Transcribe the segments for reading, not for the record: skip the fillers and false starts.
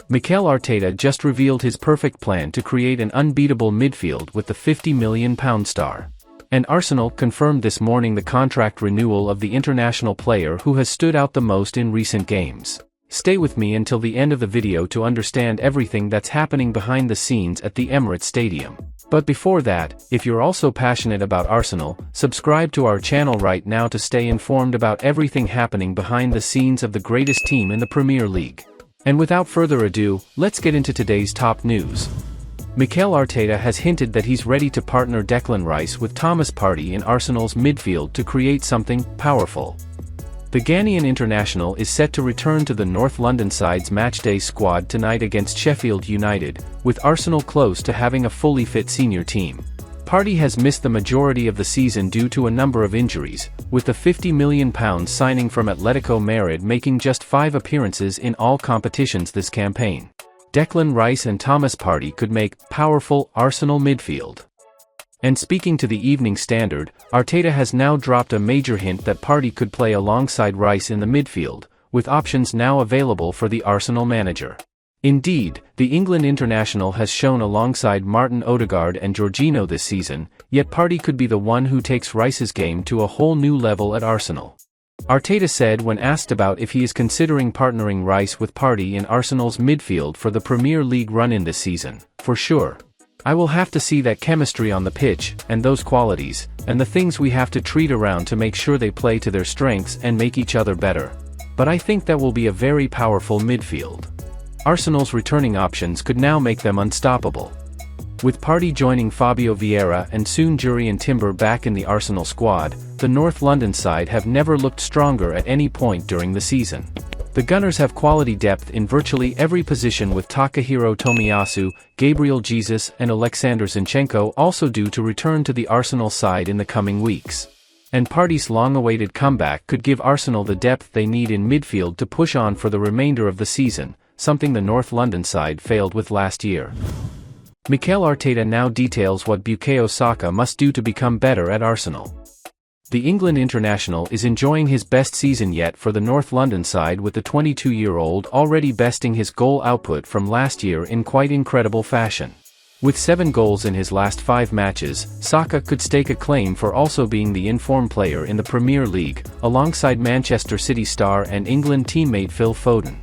Mikel Arteta just revealed his perfect plan to create an unbeatable midfield with the £50 million star. And Arsenal confirmed this morning the contract renewal of the international player who has stood out the most in recent games. Stay with me until the end of the video to understand everything that's happening behind the scenes at the Emirates Stadium. But before that, if you're also passionate about Arsenal, subscribe to our channel right now to stay informed about everything happening behind the scenes of the greatest team in the Premier League. And without further ado, let's get into today's top news. Mikel Arteta has hinted that he's ready to partner Declan Rice with Thomas Partey in Arsenal's midfield to create something powerful. The Ghanian international is set to return to the North London side's matchday squad tonight against Sheffield United, with Arsenal close to having a fully fit senior team. Partey has missed the majority of the season due to a number of injuries, with the £50 million signing from Atletico Marid making just 5 appearances in all competitions this campaign. Declan Rice and Thomas Partey could make powerful Arsenal midfield. And speaking to the Evening Standard, Arteta has now dropped a major hint that Partey could play alongside Rice in the midfield, with options now available for the Arsenal manager. Indeed, the England international has shown alongside Martin Odegaard and Jorginho this season, yet Partey could be the one who takes Rice's game to a whole new level at Arsenal. Arteta said when asked about if he is considering partnering Rice with Partey in Arsenal's midfield for the Premier League run-in this season, "For sure. I will have to see that chemistry on the pitch, and those qualities, and the things we have to treat around to make sure they play to their strengths and make each other better. But I think that will be a very powerful midfield." Arsenal's returning options could now make them unstoppable. With Partey joining Fabio Vieira and soon Jurrien Timber back in the Arsenal squad, the North London side have never looked stronger at any point during the season. The Gunners have quality depth in virtually every position, with Takahiro Tomiyasu, Gabriel Jesus and Alexander Zinchenko also due to return to the Arsenal side in the coming weeks. And Partey's long-awaited comeback could give Arsenal the depth they need in midfield to push on for the remainder of the season, something the North London side failed with last year. Mikel Arteta now details what Bukayo Saka must do to become better at Arsenal. The England international is enjoying his best season yet for the North London side, with the 22-year-old already besting his goal output from last year in quite incredible fashion. With 7 goals in his last 5 matches, Saka could stake a claim for also being the in-form player in the Premier League, alongside Manchester City star and England teammate Phil Foden.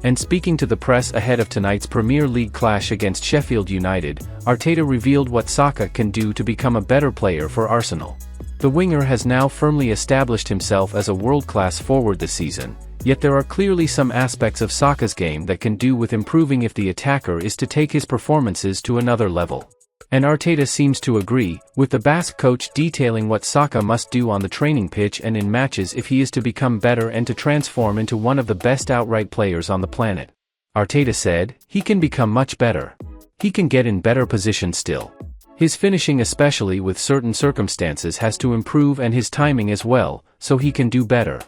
And speaking to the press ahead of tonight's Premier League clash against Sheffield United, Arteta revealed what Saka can do to become a better player for Arsenal. The winger has now firmly established himself as a world-class forward this season, yet there are clearly some aspects of Saka's game that can do with improving if the attacker is to take his performances to another level. And Arteta seems to agree, with the Basque coach detailing what Saka must do on the training pitch and in matches if he is to become better and to transform into one of the best outright players on the planet. Arteta said, "He can become much better. He can get in better positions still. His finishing, especially with certain circumstances, has to improve, and his timing as well, so he can do better."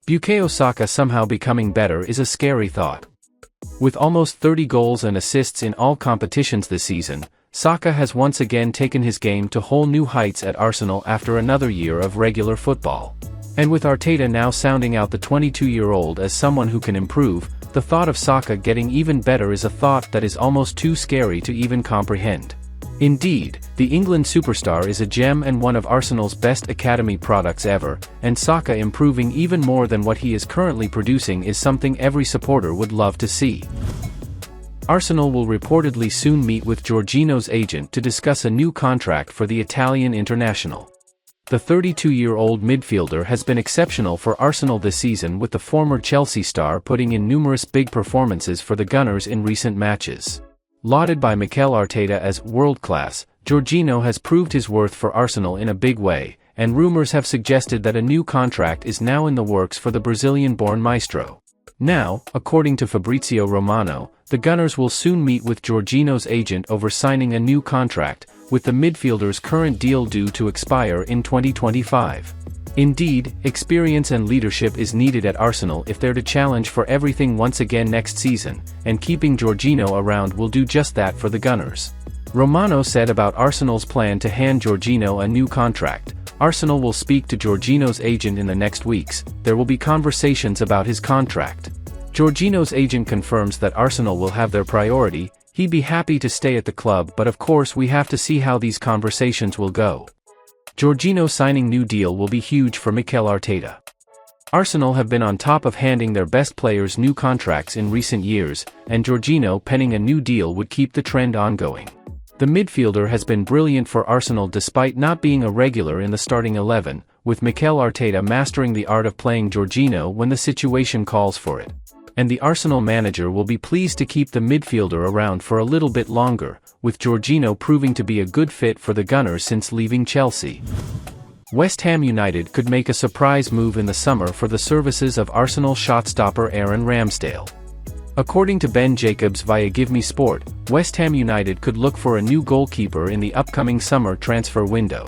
Bukayo Saka somehow becoming better is a scary thought. With almost 30 goals and assists in all competitions this season, Saka has once again taken his game to whole new heights at Arsenal after another year of regular football. And with Arteta now sounding out the 22-year-old as someone who can improve, the thought of Saka getting even better is a thought that is almost too scary to even comprehend. Indeed, the England superstar is a gem and one of Arsenal's best academy products ever, and Saka improving even more than what he is currently producing is something every supporter would love to see. Arsenal will reportedly soon meet with Jorginho's agent to discuss a new contract for the Italian international. The 32-year-old midfielder has been exceptional for Arsenal this season, with the former Chelsea star putting in numerous big performances for the Gunners in recent matches. Lauded by Mikel Arteta as world-class, Jorginho has proved his worth for Arsenal in a big way, and rumors have suggested that a new contract is now in the works for the Brazilian-born maestro. Now, according to Fabrizio Romano, the Gunners will soon meet with Jorginho's agent over signing a new contract, with the midfielder's current deal due to expire in 2025. Indeed, experience and leadership is needed at Arsenal if they're to challenge for everything once again next season, and keeping Jorginho around will do just that for the Gunners. Romano said about Arsenal's plan to hand Jorginho a new contract, Arsenal will speak to Jorginho's agent in the next weeks. There will be conversations about his contract. Jorginho's agent confirms that Arsenal will have their priority. He'd be happy to stay at the club, but of course we have to see how these conversations will go. Jorginho signing new deal will be huge for Mikel Arteta. Arsenal have been on top of handing their best players new contracts in recent years, and Jorginho penning a new deal would keep the trend ongoing. The midfielder has been brilliant for Arsenal despite not being a regular in the starting 11, with Mikel Arteta mastering the art of playing Jorginho when the situation calls for it. And the Arsenal manager will be pleased to keep the midfielder around for a little bit longer, with Jorginho proving to be a good fit for the Gunners since leaving Chelsea. West Ham United could make a surprise move in the summer for the services of Arsenal shotstopper Aaron Ramsdale. According to Ben Jacobs via Give Me Sport, West Ham United could look for a new goalkeeper in the upcoming summer transfer window.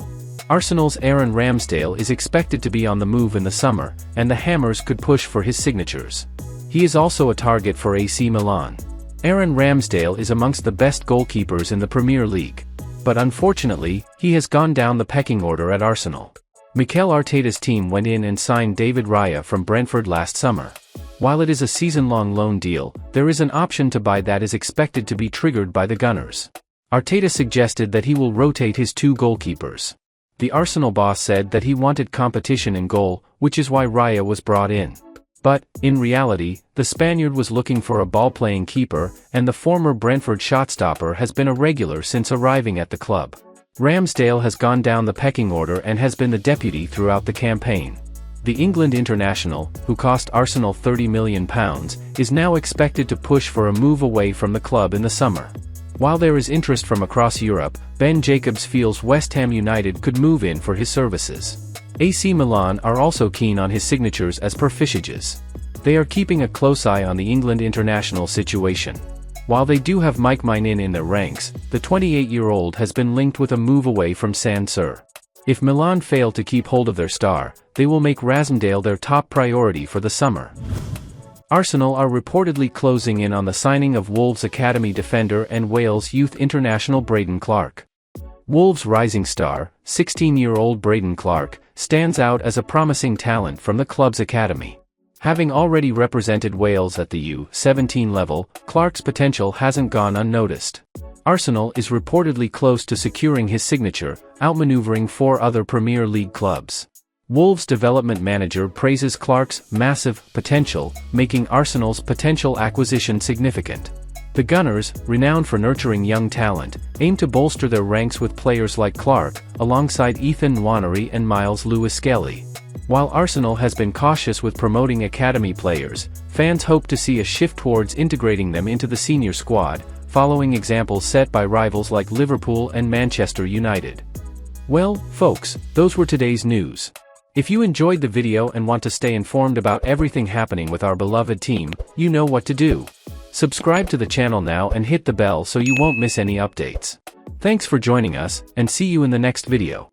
Arsenal's Aaron Ramsdale is expected to be on the move in the summer, and the Hammers could push for his signatures. He is also a target for AC Milan. Aaron Ramsdale is amongst the best goalkeepers in the Premier League. But unfortunately, he has gone down the pecking order at Arsenal. Mikel Arteta's team went in and signed David Raya from Brentford last summer. While it is a season-long loan deal, there is an option to buy that is expected to be triggered by the Gunners. Arteta suggested that he will rotate his two goalkeepers. The Arsenal boss said that he wanted competition in goal, which is why Raya was brought in. But, in reality, the Spaniard was looking for a ball-playing keeper, and the former Brentford shotstopper has been a regular since arriving at the club. Ramsdale has gone down the pecking order and has been the deputy throughout the campaign. The England international, who cost Arsenal £30 million, is now expected to push for a move away from the club in the summer. While there is interest from across Europe, Ben Jacobs feels West Ham United could move in for his services. AC Milan are also keen on his signatures as per Fishage. They are keeping a close eye on the England international situation. While they do have Mike Maignan in their ranks, the 28-year-old has been linked with a move away from San Sir. If Milan fail to keep hold of their star, they will make Ramsdale their top priority for the summer. Arsenal are reportedly closing in on the signing of Wolves academy defender and Wales youth international Braden Clark. Wolves' rising star, 16-year-old Braden Clark, stands out as a promising talent from the club's academy. Having already represented Wales at the U-17 level, Clark's potential hasn't gone unnoticed. Arsenal is reportedly close to securing his signature, outmaneuvering 4 other Premier League clubs. Wolves' development manager praises Clark's massive potential, making Arsenal's potential acquisition significant. The Gunners, renowned for nurturing young talent, aim to bolster their ranks with players like Clark, alongside Ethan Nwaneri and Miles Lewis-Skelly. While Arsenal has been cautious with promoting academy players, fans hope to see a shift towards integrating them into the senior squad, following examples set by rivals like Liverpool and Manchester United. Well, folks, those were today's news. If you enjoyed the video and want to stay informed about everything happening with our beloved team, you know what to do. Subscribe to the channel now and hit the bell so you won't miss any updates. Thanks for joining us, and see you in the next video.